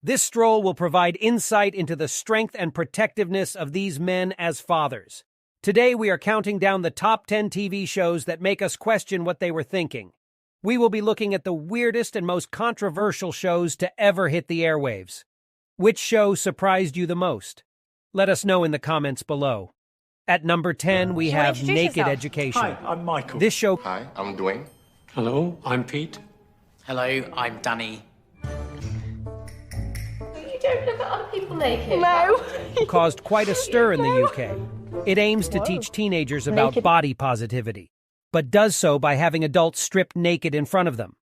This stroll will provide insight into the strength and protectiveness of these men as fathers. Today we are counting down the top 10 TV shows that make us question what they were thinking. We will be looking at the weirdest and most controversial shows to ever hit the airwaves. Which show surprised you the most? Let us know in the comments below. At number 10, we have Naked Education. Hi, I'm Michael. This show... Hi, I'm Dwayne. Hello, I'm Pete. Hello, I'm Danny. You don't look at other people naked. No. caused quite a stir in the UK. It aims to teach teenagers about body positivity, but does so by having adults stripped naked in front of them.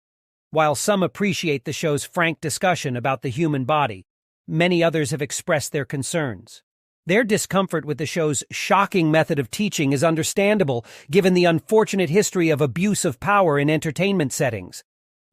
While some appreciate the show's frank discussion about the human body, many others have expressed their concerns. Their discomfort with the show's shocking method of teaching is understandable, given the unfortunate history of abuse of power in entertainment settings.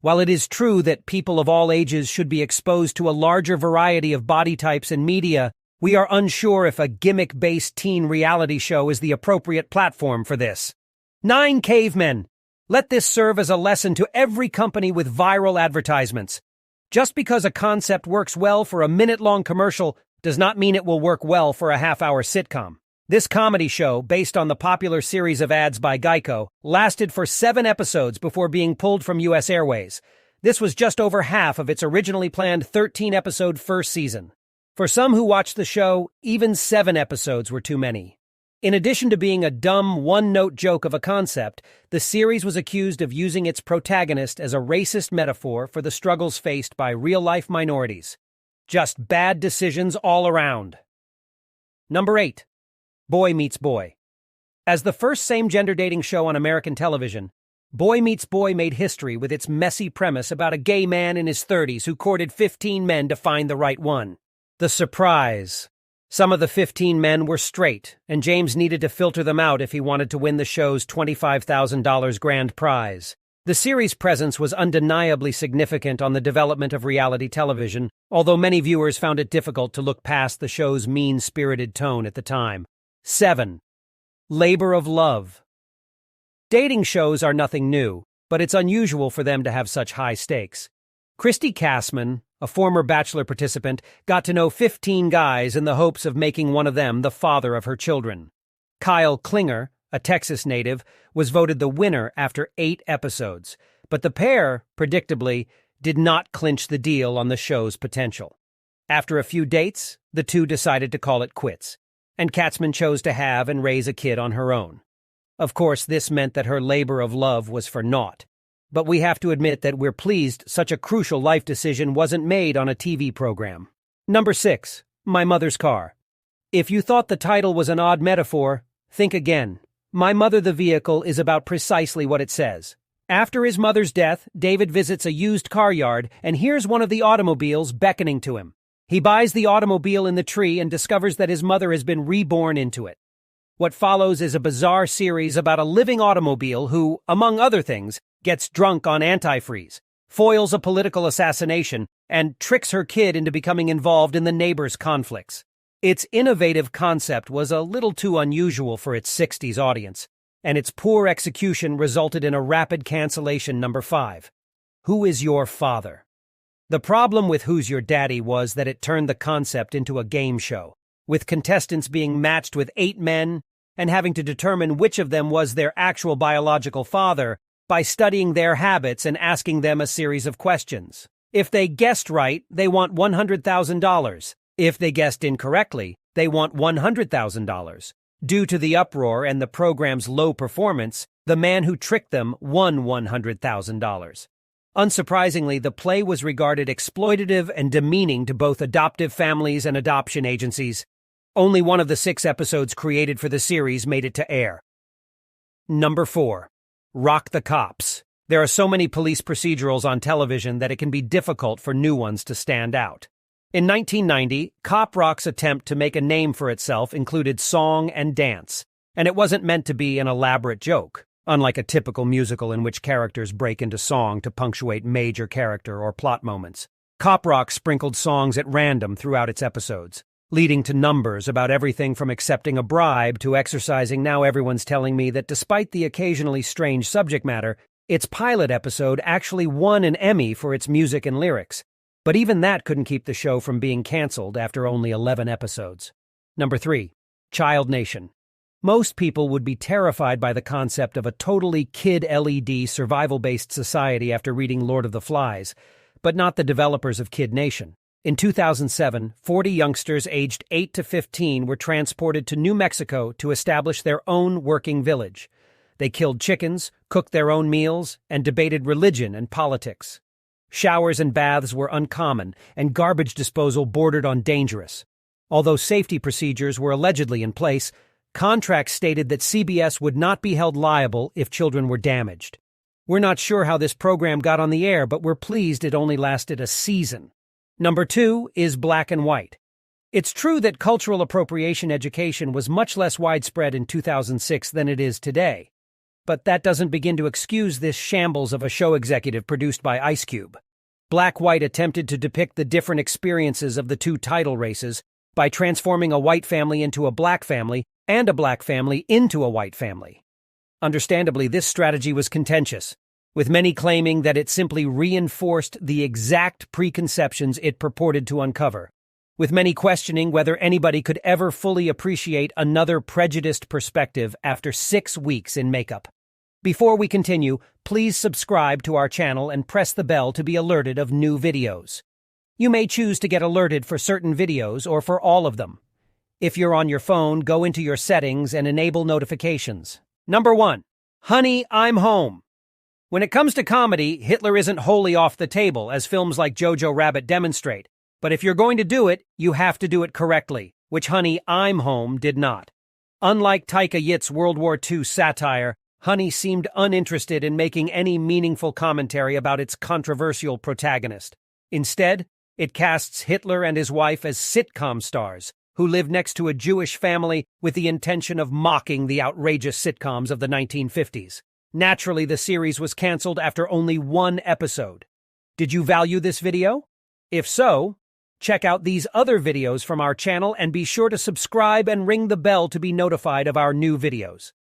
While it is true that people of all ages should be exposed to a larger variety of body types and media, we are unsure if a gimmick-based teen reality show is the appropriate platform for this. 9 Cavemen. Let this serve as a lesson to every company with viral advertisements. Just because a concept works well for a minute-long commercial does not mean it will work well for a half-hour sitcom. This comedy show, based on the popular series of ads by Geico, lasted for 7 episodes before being pulled from U.S. Airways. This was just over half of its originally planned 13-episode first season. For some who watched the show, even 7 episodes were too many. In addition to being a dumb, one-note joke of a concept, the series was accused of using its protagonist as a racist metaphor for the struggles faced by real-life minorities. Just bad decisions all around. Number 8. Boy Meets Boy. As the first same-gender dating show on American television, Boy Meets Boy made history with its messy premise about a gay man in his 30s who courted 15 men to find the right one. The surprise. Some of the 15 men were straight, and James needed to filter them out if he wanted to win the show's $25,000 grand prize. The series' presence was undeniably significant on the development of reality television, although many viewers found it difficult to look past the show's mean-spirited tone at the time. 7. Labor of Love. Dating shows are nothing new, but it's unusual for them to have such high stakes. Christy Cassman, a former Bachelor participant, got to know 15 guys in the hopes of making one of them the father of her children. Kyle Klinger, a Texas native, was voted the winner after 8 episodes, but the pair, predictably, did not clinch the deal on the show's potential. After a few dates, the two decided to call it quits, and Katzman chose to have and raise a kid on her own. Of course, this meant that her labor of love was for naught, but we have to admit that we're pleased such a crucial life decision wasn't made on a TV program. Number 6. My Mother's Car. If you thought the title was an odd metaphor, think again. My Mother the Vehicle is about precisely what it says. After his mother's death, David visits a used car yard and hears one of the automobiles beckoning to him. He buys the automobile in the tree and discovers that his mother has been reborn into it. What follows is a bizarre series about a living automobile who, among other things, gets drunk on antifreeze, foils a political assassination, and tricks her kid into becoming involved in the neighbors' conflicts. Its innovative concept was a little too unusual for its 60s audience, and its poor execution resulted in a rapid cancellation. Number 5. Who is Your Father? The problem with Who's Your Daddy was that it turned the concept into a game show, with contestants being matched with 8 men and having to determine which of them was their actual biological father by studying their habits and asking them a series of questions. If they guessed right, they want $100,000. If they guessed incorrectly, they want $100,000. Due to the uproar and the program's low performance, the man who tricked them won $100,000. Unsurprisingly, the play was regarded exploitative and demeaning to both adoptive families and adoption agencies. Only one of the 6 episodes created for the series made it to air. Number 4. Rock the Cops. There are so many police procedurals on television that it can be difficult for new ones to stand out. In 1990, Cop Rock's attempt to make a name for itself included song and dance, and it wasn't meant to be an elaborate joke, unlike a typical musical in which characters break into song to punctuate major character or plot moments. Cop Rock sprinkled songs at random throughout its episodes, leading to numbers about everything from accepting a bribe to exercising. Now everyone's telling me that despite the occasionally strange subject matter, its pilot episode actually won an Emmy for its music and lyrics. But even that couldn't keep the show from being canceled after only 11 episodes. Number 3. Child Nation. Most people would be terrified by the concept of a totally kid-LED survival-based society after reading Lord of the Flies, but not the developers of Kid Nation. In 2007, 40 youngsters aged 8 to 15 were transported to New Mexico to establish their own working village. They killed chickens, cooked their own meals, and debated religion and politics. Showers and baths were uncommon, and garbage disposal bordered on dangerous. Although safety procedures were allegedly in place, contracts stated that CBS would not be held liable if children were damaged. We're not sure how this program got on the air, but we're pleased it only lasted a season. Number 2 is Black and White. It's true that cultural appropriation education was much less widespread in 2006 than it is today. But that doesn't begin to excuse this shambles of a show executive produced by Ice Cube. Black White attempted to depict the different experiences of the two title races by transforming a white family into a black family and a black family into a white family. Understandably, this strategy was contentious, with many claiming that it simply reinforced the exact preconceptions it purported to uncover, with many questioning whether anybody could ever fully appreciate another prejudiced perspective after 6 weeks in makeup. Before we continue, please subscribe to our channel and press the bell to be alerted of new videos. You may choose to get alerted for certain videos or for all of them. If you're on your phone, go into your settings and enable notifications. Number 1. Honey, I'm Home. When it comes to comedy, Hitler isn't wholly off the table, as films like Jojo Rabbit demonstrate. But if you're going to do it, you have to do it correctly, which Honey, I'm Home did not. Unlike Taika Waititi's World War II satire, Honey seemed uninterested in making any meaningful commentary about its controversial protagonist. Instead, it casts Hitler and his wife as sitcom stars, who live next to a Jewish family with the intention of mocking the outrageous sitcoms of the 1950s. Naturally, the series was canceled after only 1 episode. Did you value this video? If so, check out these other videos from our channel and be sure to subscribe and ring the bell to be notified of our new videos.